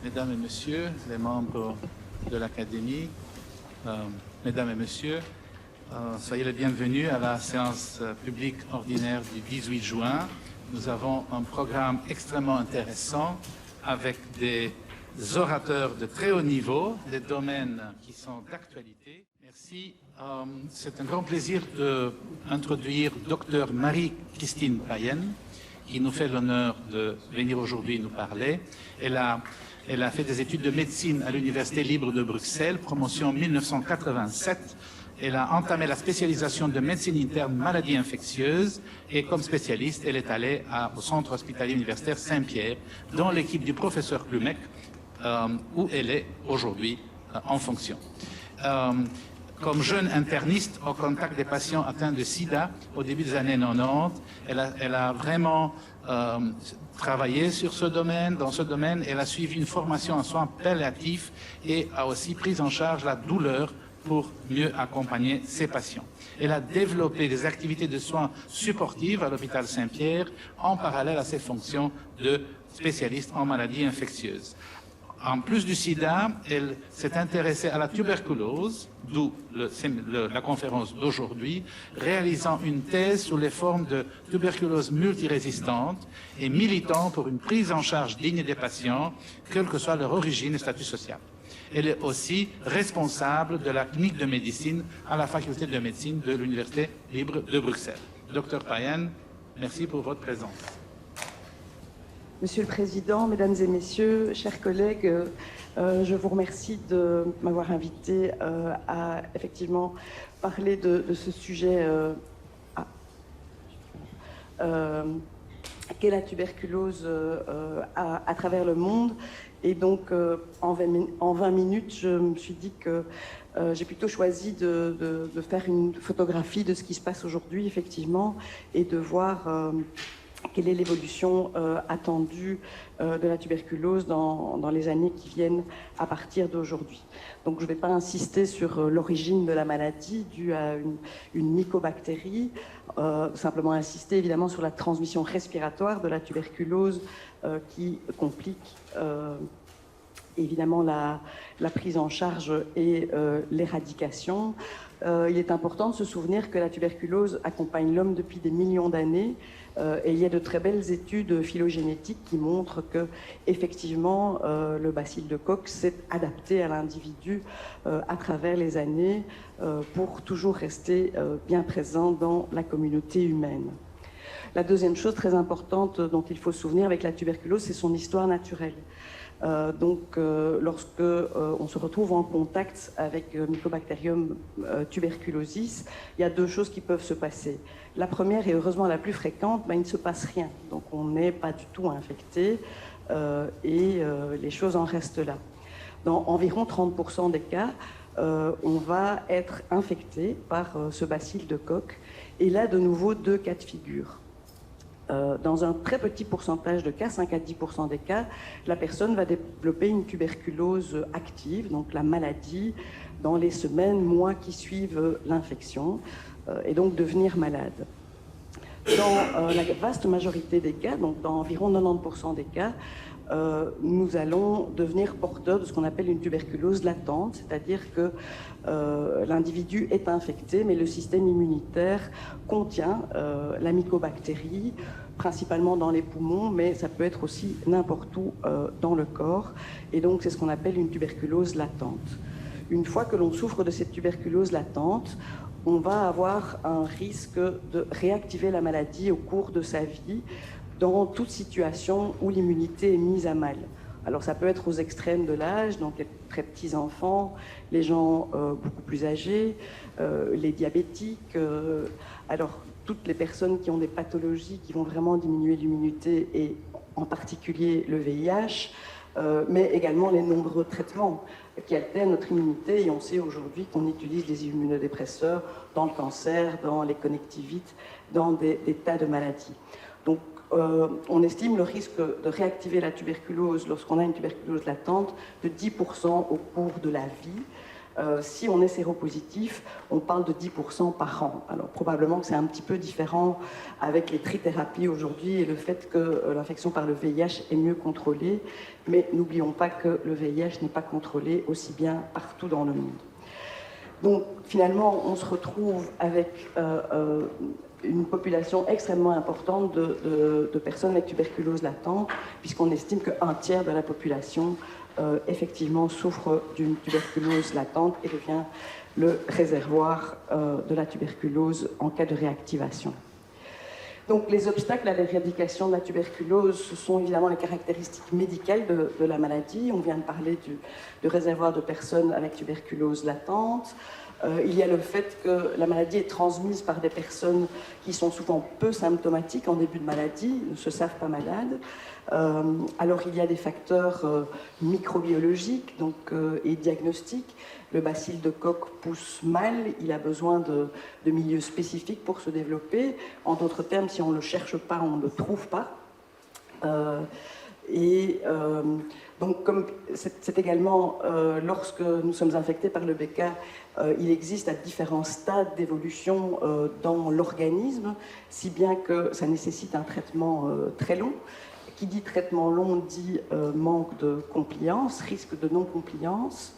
Mesdames et Messieurs, les membres de l'Académie, Mesdames et Messieurs, soyez les bienvenus à la séance publique ordinaire du 18 juin. Nous avons un programme extrêmement intéressant avec des orateurs de très haut niveau, des domaines qui sont d'actualité. Merci. C'est un grand plaisir d'introduire Dr Marie-Christine Payen, qui nous fait l'honneur de venir aujourd'hui nous parler. Elle a fait des études de médecine à l'Université libre de Bruxelles, promotion 1987. Elle a entamé la spécialisation de médecine interne maladies infectieuses et comme spécialiste, elle est allée au centre hospitalier universitaire Saint-Pierre dans l'équipe du professeur Plumec où elle est aujourd'hui en fonction. Comme jeune interniste au contact des patients atteints de sida au début des années 90, elle a vraiment travaillé sur ce domaine, dans ce domaine. Elle a suivi une formation en soins palliatifs et a aussi pris en charge la douleur pour mieux accompagner ses patients. Elle a développé des activités de soins supportives à l'hôpital Saint-Pierre en parallèle à ses fonctions de spécialiste en maladies infectieuses. En plus du sida, elle s'est intéressée à la tuberculose, d'où la conférence d'aujourd'hui, réalisant une thèse sur les formes de tuberculose multirésistante et militant pour une prise en charge digne des patients, quelle que soit leur origine et statut social. Elle est aussi responsable de la clinique de médecine à la faculté de médecine de l'Université libre de Bruxelles. Dr Payen, merci pour votre présence. Monsieur le Président, Mesdames et Messieurs, chers collègues, je vous remercie de m'avoir invité à effectivement parler de ce sujet qu'est la tuberculose à travers le monde. Et donc, en 20 minutes, je me suis dit que j'ai plutôt choisi de faire une photographie de ce qui se passe aujourd'hui, effectivement, et de voir quelle est l'évolution attendue de la tuberculose dans les années qui viennent à partir d'aujourd'hui. Donc je ne vais pas insister sur l'origine de la maladie due à une mycobactérie, simplement insister évidemment sur la transmission respiratoire de la tuberculose qui complique évidemment la prise en charge et l'éradication. Il est important de se souvenir que la tuberculose accompagne l'homme depuis des millions d'années. Et il y a de très belles études phylogénétiques qui montrent que, effectivement, le bacille de Koch s'est adapté à l'individu à travers les années pour toujours rester bien présent dans la communauté humaine. La deuxième chose très importante dont il faut se souvenir avec la tuberculose, c'est son histoire naturelle. Lorsque on se retrouve en contact avec Mycobacterium tuberculosis, il y a deux choses qui peuvent se passer. La première, et heureusement la plus fréquente, il ne se passe rien. Donc on n'est pas du tout infecté et les choses en restent là. Dans environ 30% des cas, on va être infecté par ce bacille de Koch. Et là, de nouveau, deux cas de figure. Dans un très petit pourcentage de cas, 5 à 10% des cas, la personne va développer une tuberculose active, donc la maladie, dans les semaines, mois qui suivent l'infection, et donc devenir malade. Dans la vaste majorité des cas, donc dans environ 90% des cas, nous allons devenir porteurs de ce qu'on appelle une tuberculose latente, c'est-à-dire que l'individu est infecté, mais le système immunitaire contient la mycobactérie, principalement dans les poumons, mais ça peut être aussi n'importe où dans le corps, et donc c'est ce qu'on appelle une tuberculose latente. Une fois que l'on souffre de cette tuberculose latente, on va avoir un risque de réactiver la maladie au cours de sa vie, dans toute situation où l'immunité est mise à mal. Alors ça peut être aux extrêmes de l'âge, donc les très petits enfants, les gens beaucoup plus âgés, les diabétiques, alors toutes les personnes qui ont des pathologies qui vont vraiment diminuer l'immunité et en particulier le VIH, mais également les nombreux traitements qui altèrent notre immunité, et on sait aujourd'hui qu'on utilise des immunodépresseurs dans le cancer, dans les connectivites, dans des tas de maladies. Donc on estime le risque de réactiver la tuberculose lorsqu'on a une tuberculose latente de 10% au cours de la vie. Si on est séropositif, on parle de 10% par an. Alors probablement que c'est un petit peu différent avec les trithérapies aujourd'hui et le fait que l'infection par le VIH est mieux contrôlée, mais n'oublions pas que le VIH n'est pas contrôlé aussi bien partout dans le monde. Donc finalement, on se retrouve avec une population extrêmement importante de personnes avec tuberculose latente, puisqu'on estime qu'un tiers de la population effectivement souffre d'une tuberculose latente et devient le réservoir de la tuberculose en cas de réactivation. Donc les obstacles à l'éradication de la tuberculose, ce sont évidemment les caractéristiques médicales de la maladie. On vient de parler du réservoir de personnes avec tuberculose latente. Il y a le fait que la maladie est transmise par des personnes qui sont souvent peu symptomatiques en début de maladie, ne se savent pas malades. Alors il y a des facteurs microbiologiques et diagnostiques. Le bacille de Koch pousse mal, il a besoin de milieux spécifiques pour se développer. En d'autres termes, si on ne le cherche pas, on ne le trouve pas. Donc, comme c'est également, lorsque nous sommes infectés par le BK, il existe à différents stades d'évolution dans l'organisme, si bien que ça nécessite un traitement très long. Qui dit traitement long dit manque de compliance, risque de non-compliance.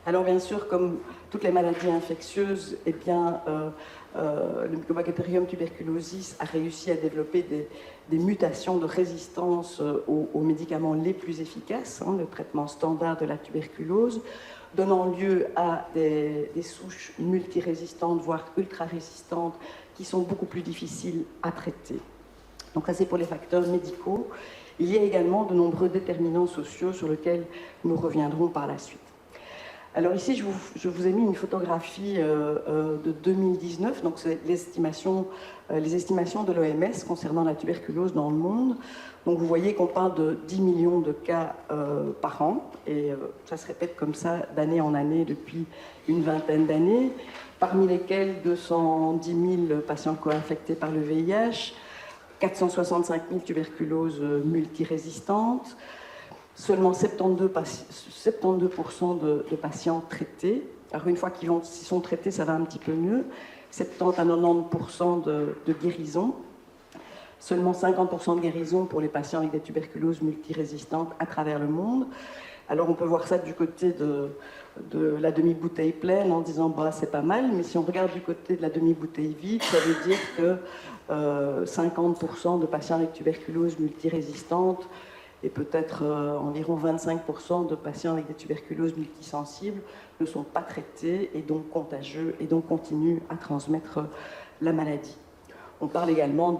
Alors bien sûr, comme toutes les maladies infectieuses, eh bien, le Mycobacterium tuberculosis a réussi à développer des mutations de résistance aux médicaments les plus efficaces, le traitement standard de la tuberculose, donnant lieu à des souches multirésistantes, voire ultra-résistantes, qui sont beaucoup plus difficiles à traiter. Donc ça, c'est pour les facteurs médicaux. Il y a également de nombreux déterminants sociaux sur lesquels nous reviendrons par la suite. Alors ici, je vous ai mis une photographie de 2019, donc c'est les estimations de l'OMS concernant la tuberculose dans le monde. Donc vous voyez qu'on parle de 10 millions de cas par an, et ça se répète comme ça d'année en année depuis une vingtaine d'années, parmi lesquels 210 000 patients co-infectés par le VIH, 465 000 tuberculoses multirésistantes, seulement 72% de patients traités. Alors une fois qu'ils sont traités, ça va un petit peu mieux. 70 à 90% de guérison. Seulement 50% de guérison pour les patients avec des tuberculoses multirésistantes à travers le monde. Alors on peut voir ça du côté de la demi-bouteille pleine en disant bah, c'est pas mal, mais si on regarde du côté de la demi-bouteille vide, ça veut dire que 50% de patients avec tuberculose multirésistante et peut-être environ 25% de patients avec des tuberculoses multisensibles ne sont pas traités et donc contagieux et donc continuent à transmettre la maladie. On parle également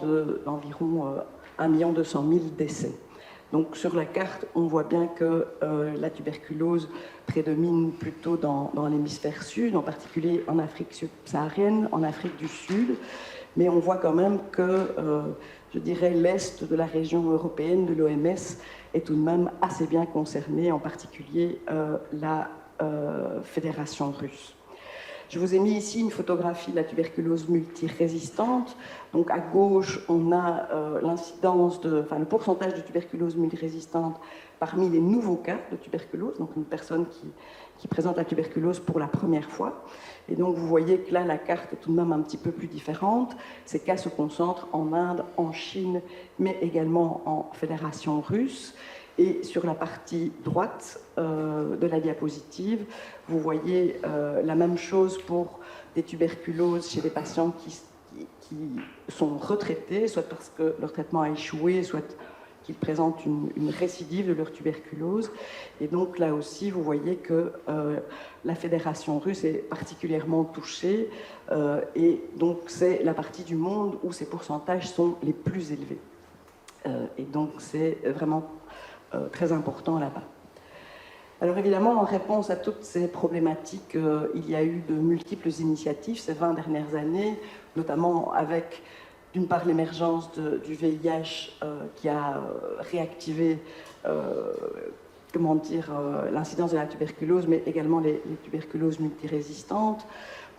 d'environ 1 200 000 décès. Donc sur la carte, on voit bien que la tuberculose prédomine plutôt dans l'hémisphère sud, en particulier en Afrique subsaharienne, en Afrique du Sud, mais on voit quand même que, je dirais, l'est de la région européenne de l'OMS est tout de même assez bien concerné, en particulier la Fédération russe. Je vous ai mis ici une photographie de la tuberculose multirésistante. Donc à gauche, on a le pourcentage de tuberculose multirésistante parmi les nouveaux cas de tuberculose, donc une personne qui présente la tuberculose pour la première fois. Et donc vous voyez que là, la carte est tout de même un petit peu plus différente. Ces cas se concentrent en Inde, en Chine, mais également en Fédération russe. Et sur la partie droite de la diapositive, vous voyez la même chose pour des tuberculoses chez des patients qui sont retraités, soit parce que leur traitement a échoué, soit qu'ils présentent une récidive de leur tuberculose. Et donc là aussi, vous voyez que la Fédération russe est particulièrement touchée, et donc c'est la partie du monde où ces pourcentages sont les plus élevés. Et donc c'est vraiment très important là-bas. Alors évidemment, en réponse à toutes ces problématiques, il y a eu de multiples initiatives ces 20 dernières années, notamment avec, d'une part, l'émergence du VIH qui a réactivé l'incidence de la tuberculose, mais également les tuberculoses multirésistantes.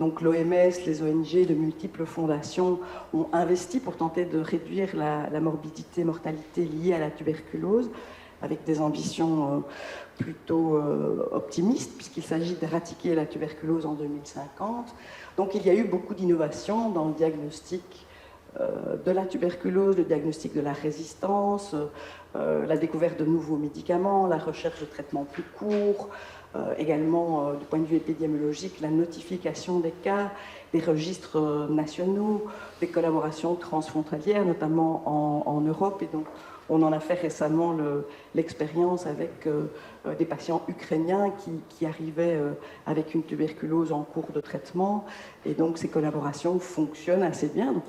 Donc l'OMS, les ONG, de multiples fondations ont investi pour tenter de réduire la morbidité, mortalité liée à la tuberculose. avec des ambitions plutôt optimistes, puisqu'il s'agit d'éradiquer la tuberculose en 2050. Donc il y a eu beaucoup d'innovations dans le diagnostic de la tuberculose, le diagnostic de la résistance, la découverte de nouveaux médicaments, la recherche de traitements plus courts, également du point de vue épidémiologique, la notification des cas, des registres nationaux, des collaborations transfrontalières, notamment en Europe. Et donc, on en a fait récemment l'expérience avec des patients ukrainiens qui arrivaient avec une tuberculose en cours de traitement. Et donc, ces collaborations fonctionnent assez bien. Donc,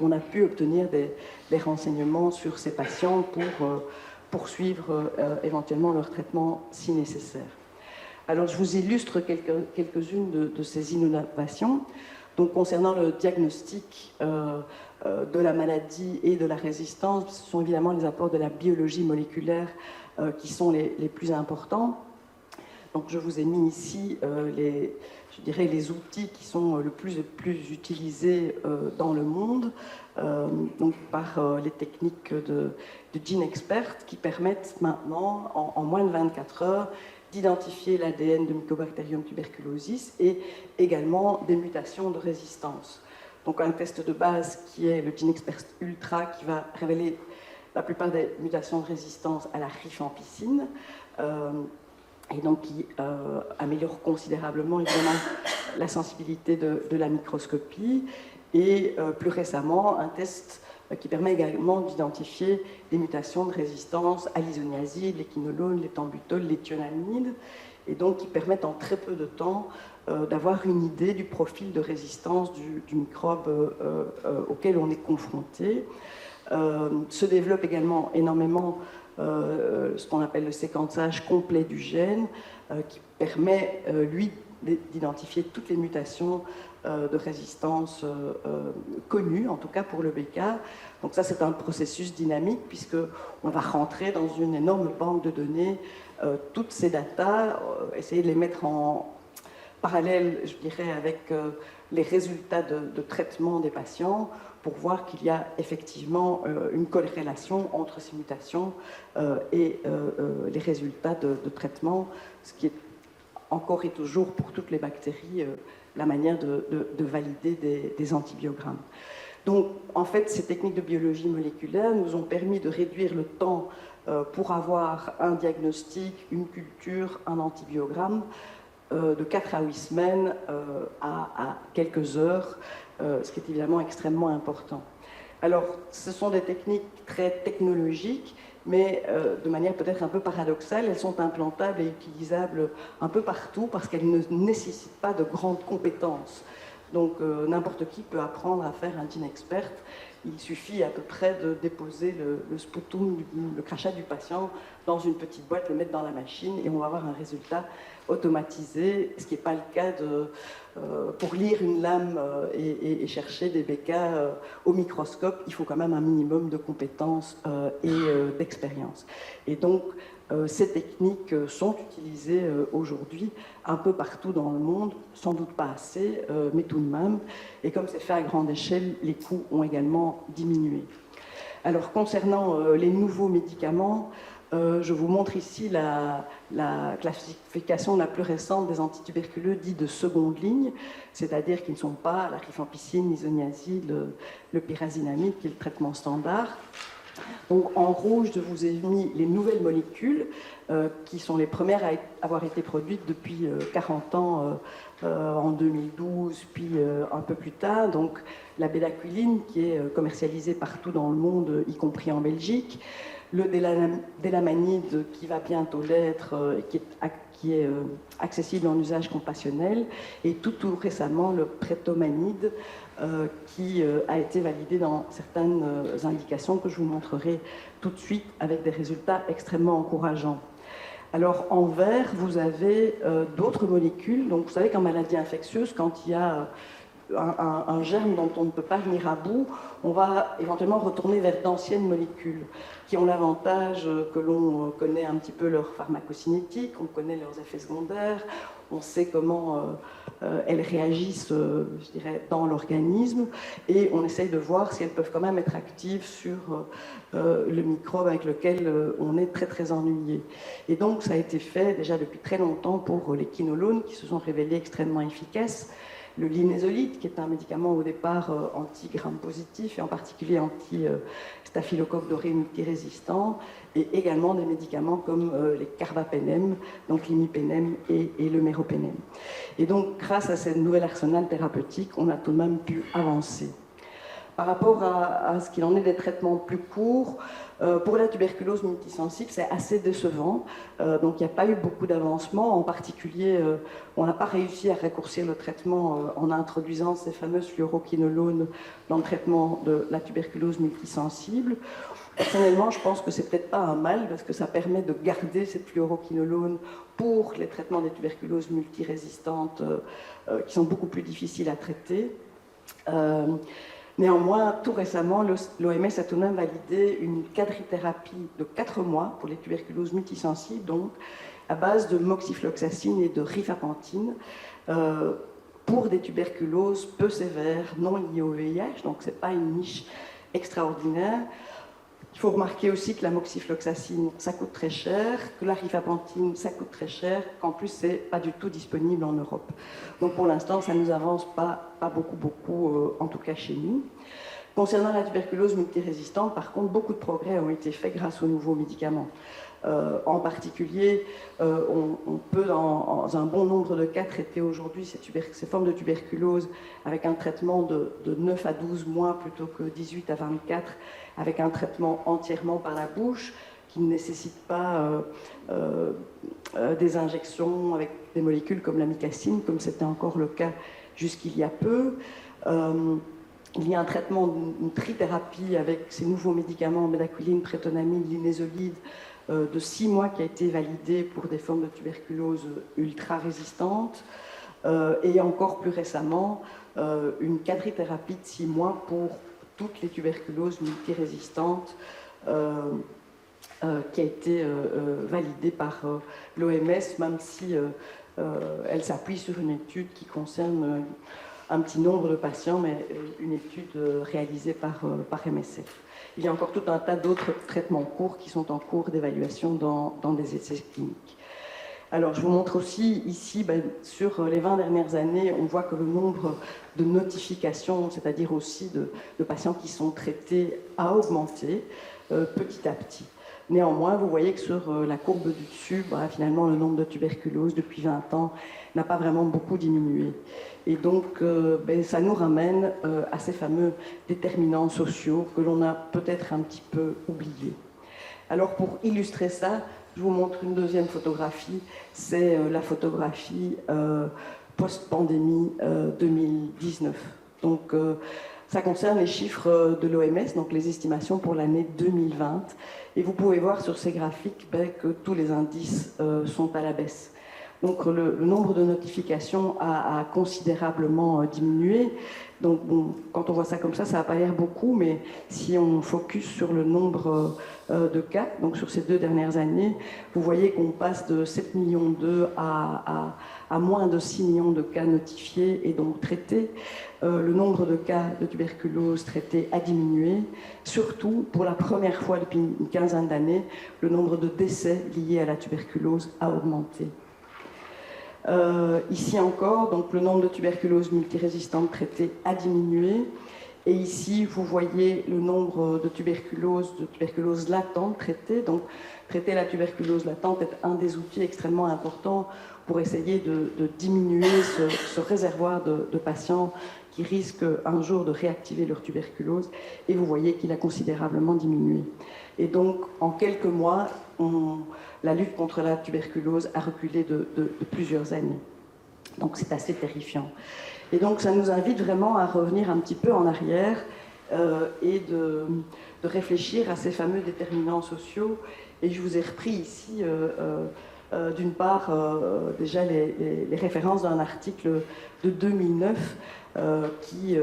on a pu obtenir des renseignements sur ces patients pour poursuivre éventuellement leur traitement si nécessaire. Alors, je vous illustre quelques-unes de ces innovations. Donc, concernant le diagnostic de la maladie et de la résistance, ce sont évidemment les apports de la biologie moléculaire qui sont les plus importants. Donc, je vous ai mis ici les outils qui sont le plus utilisés dans le monde, donc par les techniques de GeneXpert qui permettent maintenant, en moins de 24 heures, d'identifier l'ADN de Mycobacterium tuberculosis et également des mutations de résistance. Donc un test de base qui est le GeneXpert Ultra qui va révéler la plupart des mutations de résistance à la rifampicine et donc qui améliore considérablement évidemment la sensibilité de la microscopie et plus récemment un test qui permet également d'identifier des mutations de résistance à l'isoniazide, l'équinolone, l'éthambutol, l'éthionamide, et donc qui permettent en très peu de temps d'avoir une idée du profil de résistance du microbe auquel on est confronté. Se développe également énormément ce qu'on appelle le séquençage complet du gène, qui permet, lui, d'identifier toutes les mutations de résistance connues, en tout cas pour le BK. Donc ça, c'est un processus dynamique, puisqu'on va rentrer dans une énorme banque de données, toutes ces datas, essayer de les mettre en parallèle, je dirais, avec les résultats de traitement des patients, pour voir qu'il y a effectivement une corrélation entre ces mutations et les résultats de traitement, ce qui est encore et toujours pour toutes les bactéries la manière de valider des antibiogrammes. Donc, en fait, ces techniques de biologie moléculaire nous ont permis de réduire le temps pour avoir un diagnostic, une culture, un antibiogramme de 4 à 8 semaines à quelques heures, ce qui est évidemment extrêmement important. Alors, ce sont des techniques très technologiques, mais de manière peut-être un peu paradoxale, elles sont implantables et utilisables un peu partout parce qu'elles ne nécessitent pas de grandes compétences. Donc n'importe qui peut apprendre à faire un GeneXpert. Il suffit à peu près de déposer le sputum, le crachat du patient dans une petite boîte, le mettre dans la machine et on va avoir un résultat automatisé, ce qui n'est pas le cas pour lire une lame et chercher des BK au microscope. Il faut quand même un minimum de compétences et d'expérience. Et donc, ces techniques sont utilisées aujourd'hui un peu partout dans le monde, sans doute pas assez, mais tout de même. Et comme c'est fait à grande échelle, les coûts ont également diminué. Alors, concernant les nouveaux médicaments, je vous montre ici la classification la plus récente des antituberculeux dits de seconde ligne, c'est-à-dire qui ne sont pas la rifampicine, l'isoniazide, le pyrazinamide, qui est le traitement standard. Donc, en rouge, je vous ai mis les nouvelles molécules qui sont les premières à avoir été produites depuis 40 ans, en 2012, puis un peu plus tard. Donc, la bédaquiline qui est commercialisée partout dans le monde, y compris en Belgique. Le délamanide qui va bientôt l'être, qui est accessible en usage compassionnel. Et tout récemment, le prétomanide qui a été validé dans certaines indications que je vous montrerai tout de suite avec des résultats extrêmement encourageants. Alors en vert, vous avez d'autres molécules. Donc vous savez qu'en maladie infectieuse, quand il y a un germe dont on ne peut pas venir à bout, on va éventuellement retourner vers d'anciennes molécules qui ont l'avantage que l'on connaît un petit peu leur pharmacocinétique, on connaît leurs effets secondaires, on sait comment elles réagissent, je dirais, dans l'organisme, et on essaye de voir si elles peuvent quand même être actives sur le microbe avec lequel on est très très ennuyé. Et donc ça a été fait déjà depuis très longtemps pour les quinolones qui se sont révélés extrêmement efficaces. Le linezolide, qui est un médicament au départ anti-gram positif et en particulier anti-staphylocoque doré multirésistant, et également des médicaments comme les carbapénem, donc l'imipénem et le méropénem. Et donc, grâce à ce nouvel arsenal thérapeutique, on a tout de même pu avancer. Par rapport à ce qu'il en est des traitements plus courts, pour la tuberculose multisensible, c'est assez décevant. Donc il n'y a pas eu beaucoup d'avancement. En particulier, on n'a pas réussi à raccourcir le traitement en introduisant ces fameuses fluoroquinolones dans le traitement de la tuberculose multisensible. Personnellement, je pense que c'est peut-être pas un mal, parce que ça permet de garder cette fluoroquinolone pour les traitements des tuberculoses multirésistantes qui sont beaucoup plus difficiles à traiter. Néanmoins, tout récemment, l'OMS a tout de même validé une quadrithérapie de 4 mois pour les tuberculoses multisensibles, donc à base de moxifloxacine et de rifapentine, pour des tuberculoses peu sévères, non liées au VIH, donc ce n'est pas une niche extraordinaire. Il faut remarquer aussi que la moxifloxacine, ça coûte très cher, que la rifapentine, ça coûte très cher, qu'en plus, ce n'est pas du tout disponible en Europe. Donc pour l'instant, ça ne nous avance pas beaucoup, en tout cas chez nous. Concernant la tuberculose multirésistante, par contre, beaucoup de progrès ont été faits grâce aux nouveaux médicaments. En particulier, on peut, dans un bon nombre de cas, traiter aujourd'hui ces formes de tuberculose avec un traitement de 9 à 12 mois plutôt que 18 à 24, avec un traitement entièrement par la bouche, qui ne nécessite pas des injections avec des molécules comme l'amicacine, comme c'était encore le cas jusqu'il y a peu. Il y a un traitement, une trithérapie avec ces nouveaux médicaments, médaquiline, prétonamide, linezolide, de 6 mois qui a été validé pour des formes de tuberculose ultra-résistantes. Et encore plus récemment, une quadrithérapie de 6 mois pour toutes les tuberculoses multirésistantes qui a été validée par l'OMS, même si elle s'appuie sur une étude qui concerne un petit nombre de patients, mais une étude réalisée par MSF. Il y a encore tout un tas d'autres traitements courts qui sont en cours d'évaluation dans des essais cliniques. Alors, je vous montre aussi ici, sur les 20 dernières années, on voit que le nombre de notifications, c'est-à-dire aussi de patients qui sont traités, a augmenté petit à petit. Néanmoins, vous voyez que sur la courbe du dessus, finalement, le nombre de tuberculoses depuis 20 ans n'a pas vraiment beaucoup diminué. Et donc, ça nous ramène à ces fameux déterminants sociaux que l'on a peut-être un petit peu oubliés. Alors, pour illustrer ça, je vous montre une deuxième photographie. C'est la photographie post-pandémie 2019. Donc, ça concerne les chiffres de l'OMS, donc les estimations pour l'année 2020. Et vous pouvez voir sur ces graphiques que tous les indices sont à la baisse. Donc le nombre de notifications a considérablement diminué. Donc bon, quand on voit ça comme ça va pas l'air beaucoup, mais si on focus sur le nombre de cas, donc sur ces 2 dernières années, vous voyez qu'on passe de 7,2 millions à moins de 6 millions de cas notifiés et donc traités. Le nombre de cas de tuberculose traités a diminué. Surtout, pour la première fois depuis une quinzaine d'années, le nombre de décès liés à la tuberculose a augmenté. Ici encore, donc, le nombre de tuberculoses multirésistantes traitées a diminué. Et ici, vous voyez le nombre de tuberculoses latentes traitées. Donc, traiter la tuberculose latente est un des outils extrêmement importants pour essayer de diminuer ce réservoir de patients qui risquent un jour de réactiver leur tuberculose. Et vous voyez qu'il a considérablement diminué. Et donc, en quelques mois, la lutte contre la tuberculose a reculé de plusieurs années. Donc, c'est assez terrifiant. Et donc, ça nous invite vraiment à revenir un petit peu en arrière et de réfléchir à ces fameux déterminants sociaux. Et je vous ai repris ici, d'une part, déjà les références d'un article de 2009 qui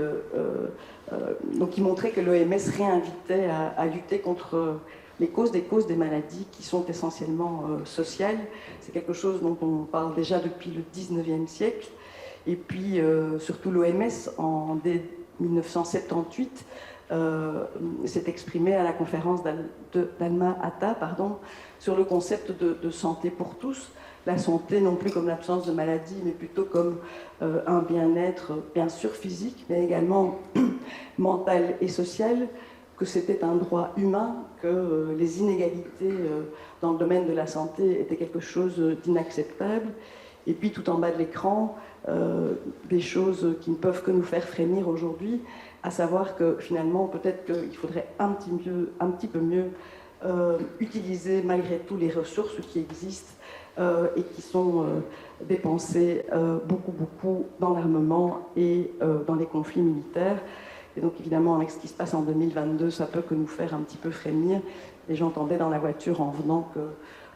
montrait que l'OMS réinvitait à lutter contre les causes des maladies qui sont essentiellement sociales. C'est quelque chose dont on parle déjà depuis le 19e siècle. Et puis, surtout l'OMS, dès 1978, s'est exprimé à la conférence d'Alma Ata, sur le concept de santé pour tous. La santé non plus comme l'absence de maladie, mais plutôt comme un bien-être, bien sûr physique, mais également mental et social, que c'était un droit humain, que les inégalités dans le domaine de la santé étaient quelque chose d'inacceptable. Et puis tout en bas de l'écran, des choses qui ne peuvent que nous faire frémir aujourd'hui, à savoir que finalement peut-être qu'il faudrait un petit peu mieux utiliser malgré tout les ressources qui existent et qui sont dépensées beaucoup dans l'armement et dans les conflits militaires. Et donc évidemment avec ce qui se passe en 2022, ça peut que nous faire un petit peu frémir. Et j'entendais dans la voiture en venant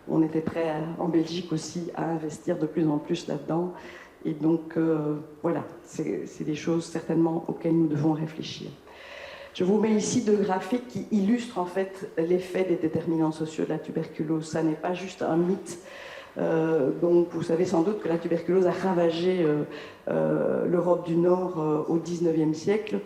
qu'on était prêt en Belgique aussi à investir de plus en plus là-dedans. Et donc, voilà, c'est des choses certainement auxquelles nous devons réfléchir. Je vous mets ici deux graphiques qui illustrent en fait l'effet des déterminants sociaux de la tuberculose. Ça n'est pas juste un mythe. Donc, vous savez sans doute que la tuberculose a ravagé l'Europe du Nord au XIXe siècle.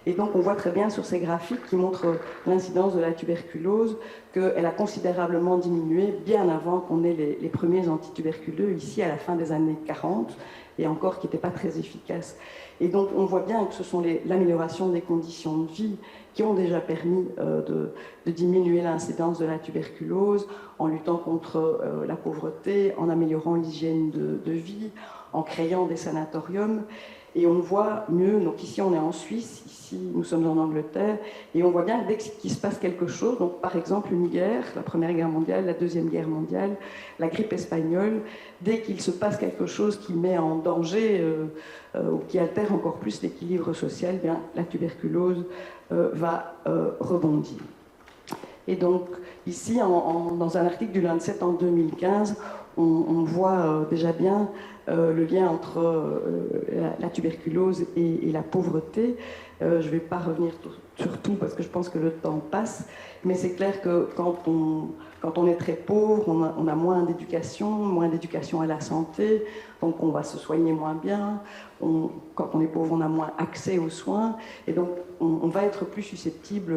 Et donc, on voit très bien sur ces graphiques qui montrent l'incidence de la tuberculose qu'elle a considérablement diminué bien avant qu'on ait les premiers antituberculeux ici à la fin des années 40 et encore qui n'étaient pas très efficaces. Et donc, on voit bien que ce sont l'amélioration des conditions de vie qui ont déjà permis de diminuer l'incidence de la tuberculose en luttant contre la pauvreté, en améliorant l'hygiène de vie, en créant des sanatoriums. Et on voit mieux, donc ici on est en Suisse, ici nous sommes en Angleterre, et on voit bien que dès qu'il se passe quelque chose, donc par exemple une guerre, la Première Guerre mondiale, la Deuxième Guerre mondiale, la grippe espagnole, dès qu'il se passe quelque chose qui met en danger ou qui altère encore plus l'équilibre social, eh bien, la tuberculose va rebondir. Et donc ici, dans un article du Lancet en 2015, on voit déjà bien le lien entre la tuberculose et la pauvreté. Je ne vais pas revenir sur tout parce que je pense que le temps passe, mais c'est clair que quand on est très pauvre, on a moins d'éducation à la santé, donc on va se soigner moins bien. Quand on est pauvre, on a moins accès aux soins, et donc on va être plus susceptible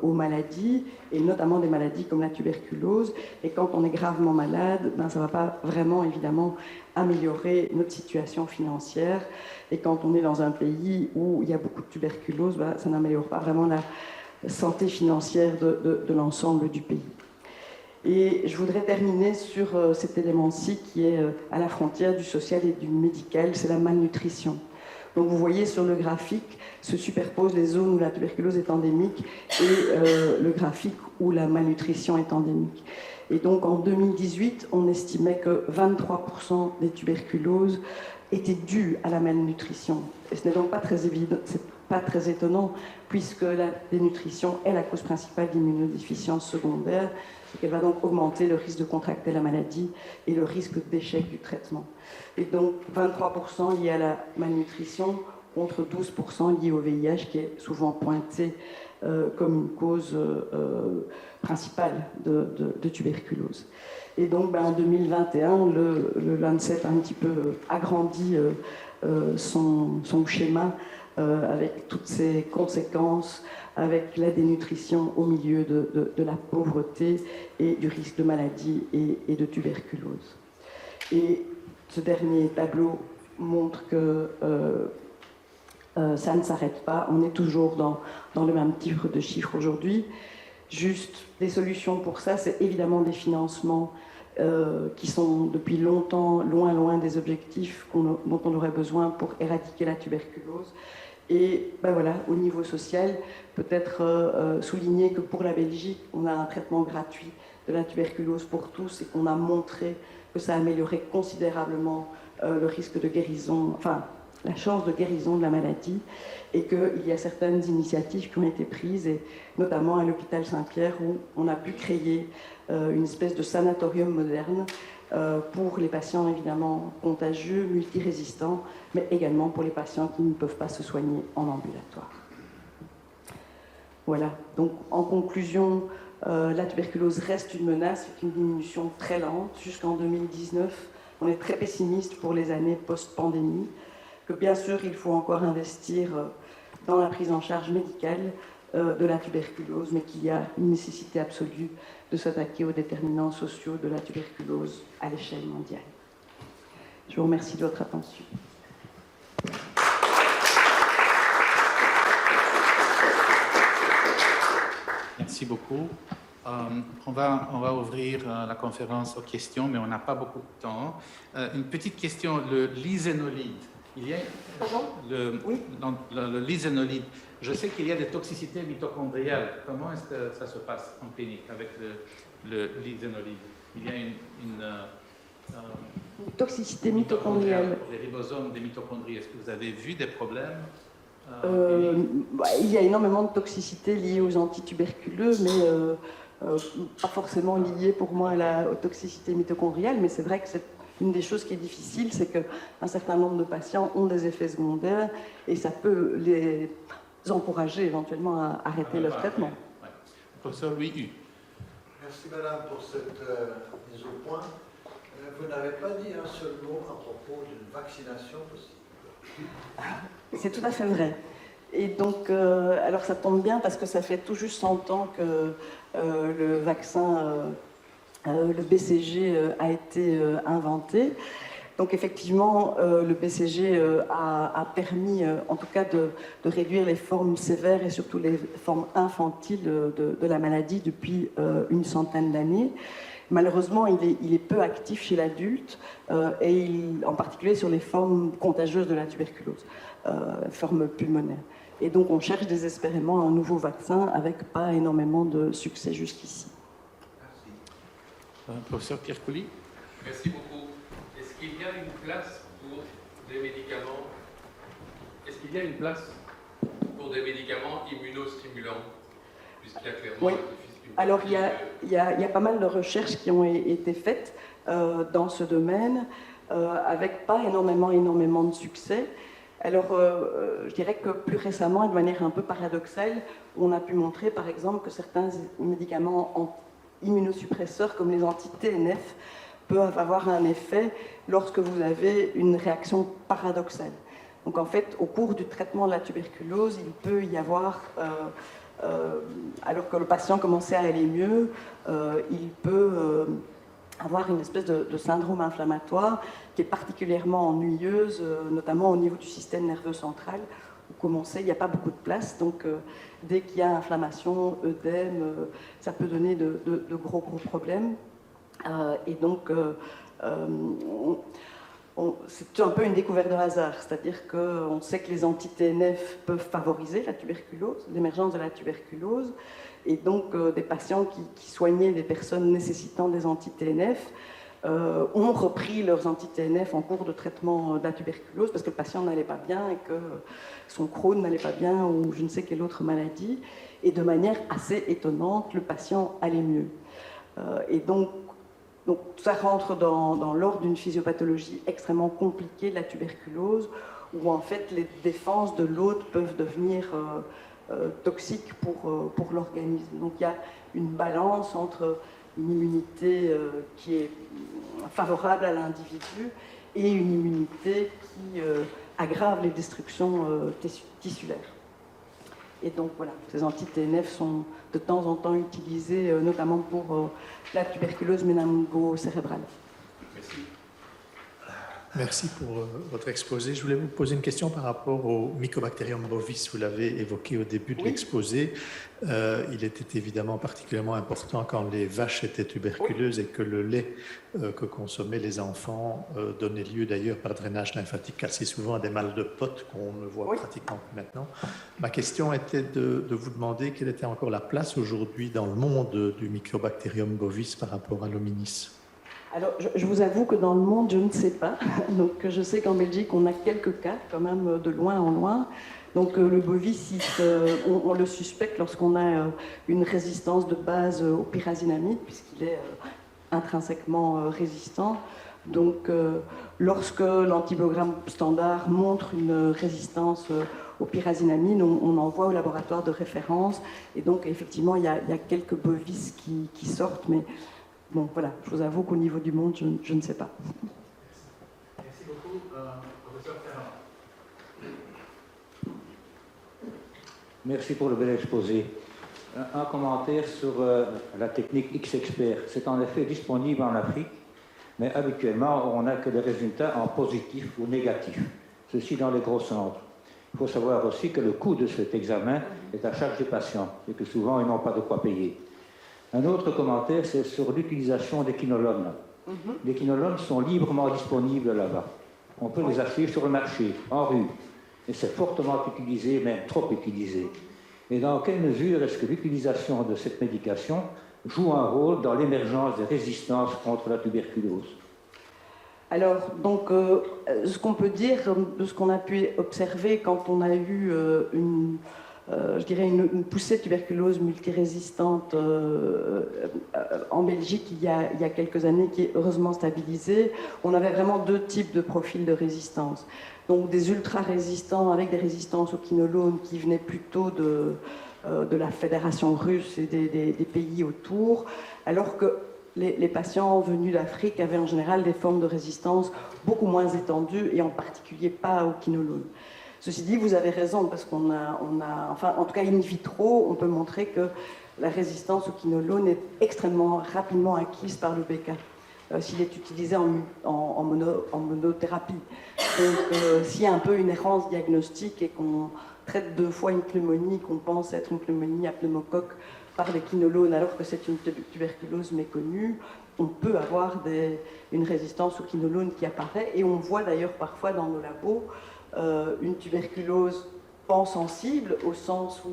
aux maladies, et notamment des maladies comme la tuberculose. Et quand on est gravement malade, ben, ça ne va pas vraiment, évidemment, améliorer notre situation financière. Et quand on est dans un pays où il y a beaucoup de tuberculose, ben, ça n'améliore pas vraiment la santé financière de l'ensemble du pays. Et je voudrais terminer sur cet élément-ci qui est à la frontière du social et du médical, c'est la malnutrition. Donc vous voyez sur le graphique se superposent les zones où la tuberculose est endémique et le graphique où la malnutrition est endémique. Et donc en 2018, on estimait que 23% des tuberculoses étaient dues à la malnutrition. Et ce n'est donc pas très évident, c'est pas très étonnant, puisque la dénutrition est la cause principale d'immunodéficience secondaire, et qu'elle va donc augmenter le risque de contracter la maladie et le risque d'échec du traitement. Et donc 23% liés à la malnutrition contre 12% liés au VIH, qui est souvent pointé comme une cause principale de tuberculose. Et donc en 2021, le Lancet a un petit peu agrandi son schéma avec toutes ses conséquences, avec la dénutrition au milieu de la pauvreté et du risque de maladie et de tuberculose. Et ce dernier tableau montre que ça ne s'arrête pas, on est toujours dans le même type de chiffres aujourd'hui. Juste des solutions pour ça, c'est évidemment des financements qui sont depuis longtemps loin des objectifs dont on aurait besoin pour éradiquer la tuberculose. Et ben voilà, au niveau social, peut-être souligner que pour la Belgique, on a un traitement gratuit de la tuberculose pour tous et qu'on a montré que ça améliorait considérablement le risque de guérison, enfin la chance de guérison de la maladie, et qu'il y a certaines initiatives qui ont été prises, et notamment à l'hôpital Saint-Pierre où on a pu créer une espèce de sanatorium moderne pour les patients évidemment contagieux, multirésistants, mais également pour les patients qui ne peuvent pas se soigner en ambulatoire. Voilà, donc en conclusion, la tuberculose reste une menace, c'est une diminution très lente jusqu'en 2019. On est très pessimiste pour les années post-pandémie. que bien sûr il faut encore investir dans la prise en charge médicale de la tuberculose, mais qu'il y a une nécessité absolue de s'attaquer aux déterminants sociaux de la tuberculose à l'échelle mondiale. Je vous remercie de votre attention. Merci beaucoup. On va ouvrir la conférence aux questions, mais on n'a pas beaucoup de temps. Une petite question, le lysénolide. Il y a Oui. dans le lysénolide, je sais qu'il y a des toxicités mitochondriales. Comment est-ce que ça se passe en clinique avec le lysénolide? Il y a une toxicité mitochondriale. Les ribosomes des mitochondries. Est-ce que vous avez vu des problèmes? Il y a énormément de toxicité liée aux antituberculeux, mais pas forcément liée pour moi aux toxicités mitochondriales, mais c'est vrai que c'est une des choses qui est difficile, c'est qu'un certain nombre de patients ont des effets secondaires et ça peut les encourager éventuellement à arrêter leur traitement. Ouais. Professeur Louis Hu. Merci Madame pour cette mise au point. Vous n'avez pas dit un seul mot à propos d'une vaccination possible. C'est tout à fait vrai. Et donc, alors ça tombe bien parce que ça fait tout juste 100 ans que le vaccin, le BCG, a été inventé. Donc effectivement, le BCG a permis, en tout cas, de réduire les formes sévères et surtout les formes infantiles de la maladie depuis une centaine d'années. Malheureusement, il est peu actif chez l'adulte, et en particulier sur les formes contagieuses de la tuberculose, formes pulmonaires. Et donc on cherche désespérément un nouveau vaccin avec pas énormément de succès jusqu'ici. Merci. Professeur Pierre Couly. Merci beaucoup. Est-ce qu'il y a une place pour des médicaments? Est-ce qu'il y a une place pour des médicaments immunostimulants? Puisqu'il y a clairement oui. Alors il y a pas mal de recherches qui ont été faites dans ce domaine, avec pas énormément de succès. Alors, je dirais que plus récemment, et de manière un peu paradoxale, on a pu montrer, par exemple, que certains médicaments immunosuppresseurs, comme les anti-TNF, peuvent avoir un effet lorsque vous avez une réaction paradoxale. Donc, en fait, au cours du traitement de la tuberculose, il peut y avoir, alors que le patient commençait à aller mieux, il peut avoir une espèce de syndrome inflammatoire qui est particulièrement ennuyeuse, notamment au niveau du système nerveux central, où, comme on sait, il n'y a pas beaucoup de place. Donc, dès qu'il y a inflammation, œdème, ça peut donner de gros problèmes. Et donc, c'est un peu une découverte de hasard. C'est-à-dire qu'on sait que les anti-TNF peuvent favoriser la tuberculose, l'émergence de la tuberculose. Et donc, des patients qui soignaient des personnes nécessitant des anti-TNF ont repris leurs anti-TNF en cours de traitement de la tuberculose parce que le patient n'allait pas bien et que son Crohn n'allait pas bien ou je ne sais quelle autre maladie. Et de manière assez étonnante, le patient allait mieux. Et donc, ça rentre dans l'ordre d'une physiopathologie extrêmement compliquée de la tuberculose où en fait les défenses de l'hôte peuvent devenir toxiques pour l'organisme. Donc il y a une balance entre une immunité qui est favorable à l'individu et une immunité qui aggrave les destructions tissulaires. Et donc voilà, ces anti-TNF sont de temps en temps utilisés notamment pour la tuberculose méningo-cérébrale. Merci. Merci pour votre exposé. Je voulais vous poser une question par rapport au Mycobacterium bovis. Vous l'avez évoqué au début de l'exposé. Il était évidemment particulièrement important quand les vaches étaient tuberculeuses et que le lait que consommaient les enfants donnait lieu d'ailleurs par drainage lymphatique assez souvent à des mal de potes qu'on ne voit pratiquement plus maintenant. Ma question était de vous demander quelle était encore la place aujourd'hui dans le monde du Mycobacterium bovis par rapport à l'hominis. Alors, je vous avoue que dans le monde, je ne sais pas. Donc, je sais qu'en Belgique, on a quelques cas, quand même, de loin en loin. Donc, le bovis, on le suspecte lorsqu'on a une résistance de base au pyrazinamide, puisqu'il est intrinsèquement résistant. Donc, lorsque l'antibiogramme standard montre une résistance au pyrazinamide, on envoie au laboratoire de référence. Et donc, effectivement, il y a quelques bovis qui sortent, mais... Bon, voilà, je vous avoue qu'au niveau du monde, je ne sais pas. Merci beaucoup, professeur Ferrand. Merci pour le bel exposé. Un commentaire sur la technique X-Expert. C'est en effet disponible en Afrique, mais habituellement, on n'a que des résultats en positif ou négatif. Ceci dans les gros centres. Il faut savoir aussi que le coût de cet examen est à charge des patients et que souvent, ils n'ont pas de quoi payer. Un autre commentaire, c'est sur l'utilisation des quinolones. Les quinolones sont librement disponibles là-bas. On peut les acheter sur le marché, en rue. Et c'est fortement utilisé, même trop utilisé. Et dans quelle mesure est-ce que l'utilisation de cette médication joue un rôle dans l'émergence des résistances contre la tuberculose? Alors, donc, ce qu'on peut dire de ce qu'on a pu observer quand on a eu je dirais une poussée de tuberculose multirésistante en Belgique il y a quelques années, qui est heureusement stabilisée, on avait vraiment deux types de profils de résistance. Donc des ultra-résistants avec des résistances aux quinolones qui venaient plutôt de la Fédération russe et des pays autour, alors que les patients venus d'Afrique avaient en général des formes de résistance beaucoup moins étendues et en particulier pas aux quinolones. Ceci dit, vous avez raison, parce qu'on a, enfin, en tout cas in vitro, on peut montrer que la résistance au quinolone est extrêmement rapidement acquise par le BK, s'il est utilisé en monothérapie. Donc, s'il y a un peu une errance diagnostique et qu'on traite 2 fois une pneumonie, qu'on pense être une pneumonie à pneumocoque par les quinolones, alors que c'est une tuberculose méconnue, on peut avoir une résistance au quinolone qui apparaît, et on voit d'ailleurs parfois dans nos labos une tuberculose pansensible, au sens où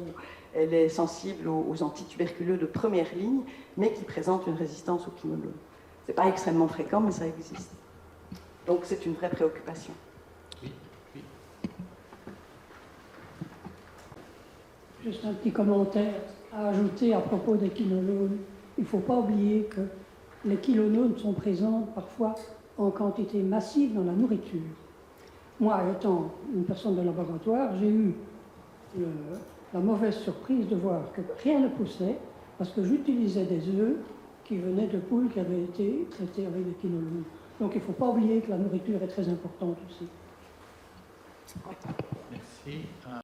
elle est sensible aux antituberculeux de première ligne, mais qui présente une résistance au quinolone. Ce n'est pas extrêmement fréquent, mais ça existe. Donc c'est une vraie préoccupation. Oui, oui. Juste un petit commentaire à ajouter à propos des quinolones. Il ne faut pas oublier que les quinolones sont présentes parfois en quantité massive dans la nourriture. Moi, étant une personne de laboratoire, j'ai eu la mauvaise surprise de voir que rien ne poussait parce que j'utilisais des œufs qui venaient de poules qui avaient été traitées avec des quinolones. Donc il ne faut pas oublier que la nourriture est très importante aussi. Merci.